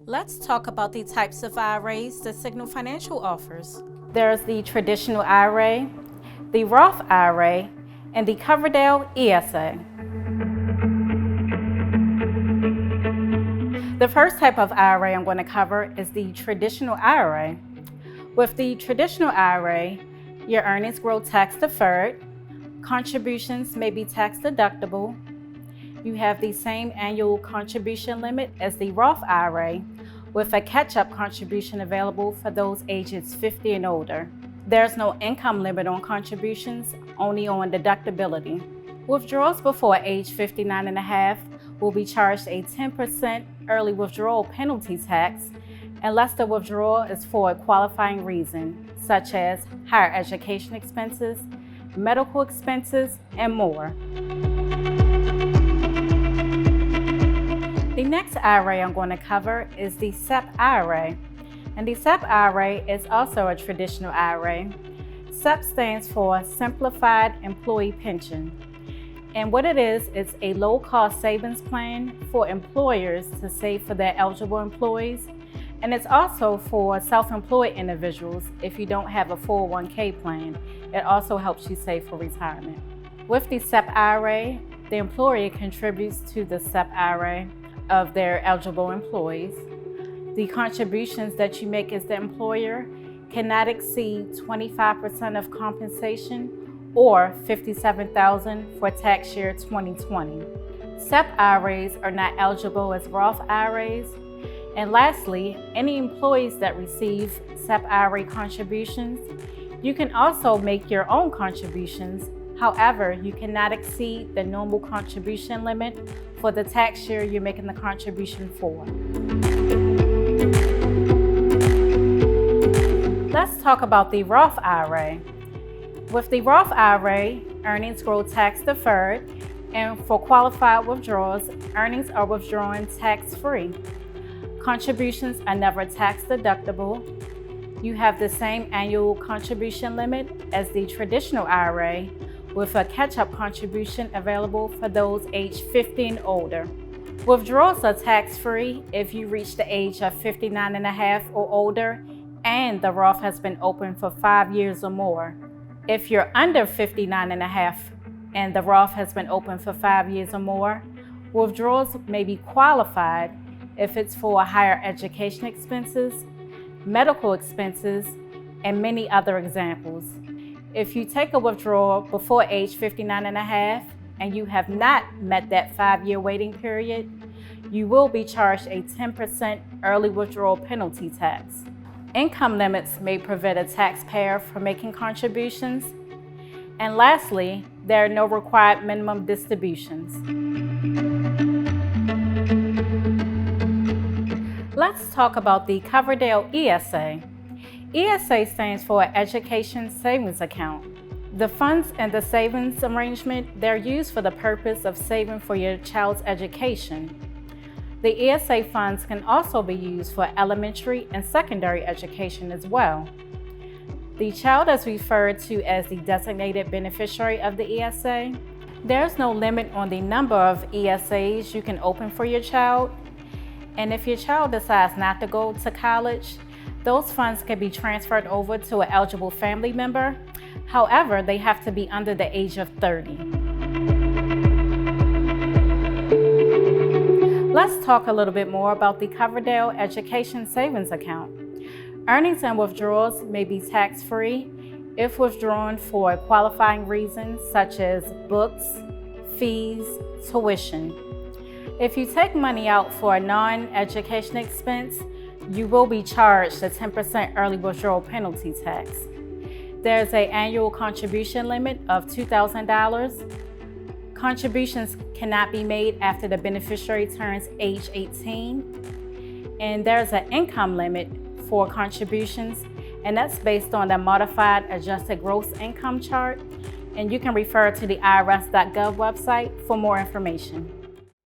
Let's talk about the types of IRAs that Signal Financial offers. There's the traditional IRA, the Roth IRA, and the Coverdell ESA. The first type of IRA I'm going to cover is the traditional IRA. With the traditional IRA, your earnings grow tax deferred, contributions may be tax deductible, you have the same annual contribution limit as the Roth IRA, with a catch-up contribution available for those ages 50 and older. There's no income limit on contributions, only on deductibility. Withdrawals before age 59 and a half will be charged a 10% early withdrawal penalty tax unless the withdrawal is for a qualifying reason, such as higher education expenses, medical expenses, and more. The next IRA I'm going to cover is the SEP IRA. And the SEP IRA is also a traditional IRA. SEP stands for Simplified Employee Pension. And what it is, it's a low-cost savings plan for employers to save for their eligible employees. And it's also for self-employed individuals if you don't have a 401k plan. It also helps you save for retirement. With the SEP IRA, the employer contributes to the SEP IRA of their eligible employees. The contributions that you make as the employer cannot exceed 25% of compensation or $57,000 for tax year 2020. SEP IRAs are not eligible as Roth IRAs. And lastly, any employees that receive SEP IRA contributions, you can also make your own contributions. However, you cannot exceed the normal contribution limit for the tax year you're making the contribution for. Let's talk about the Roth IRA. With the Roth IRA, earnings grow tax deferred, and for qualified withdrawals, earnings are withdrawn tax-free. Contributions are never tax deductible. You have the same annual contribution limit as the traditional IRA, with a catch-up contribution available for those age 50 and older. Withdrawals are tax-free if you reach the age of 59 and a half or older and the Roth has been open for 5 years or more. If you're under 59 and a half and the Roth has been open for 5 years or more, withdrawals may be qualified if it's for higher education expenses, medical expenses, and many other examples. If you take a withdrawal before age 59 and a half and you have not met that 5-year waiting period, you will be charged a 10% early withdrawal penalty tax. Income limits may prevent a taxpayer from making contributions. And lastly, there are no required minimum distributions. Let's talk about the Coverdell ESA. ESA stands for Education Savings Account. The funds in the savings arrangement, they're used for the purpose of saving for your child's education. The ESA funds can also be used for elementary and secondary education as well. The child is referred to as the designated beneficiary of the ESA. There's no limit on the number of ESAs you can open for your child. And if your child decides not to go to college, those funds can be transferred over to an eligible family member. However, they have to be under the age of 30. Let's talk a little bit more about the Coverdell Education Savings Account. Earnings and withdrawals may be tax-free if withdrawn for a qualifying reason such as books, fees, tuition. If you take money out for a non-education expense, you will be charged a 10% early withdrawal penalty tax. There's an annual contribution limit of $2,000. Contributions cannot be made after the beneficiary turns age 18. And there's an income limit for contributions, and that's based on the modified adjusted gross income chart. And you can refer to the IRS.gov website for more information.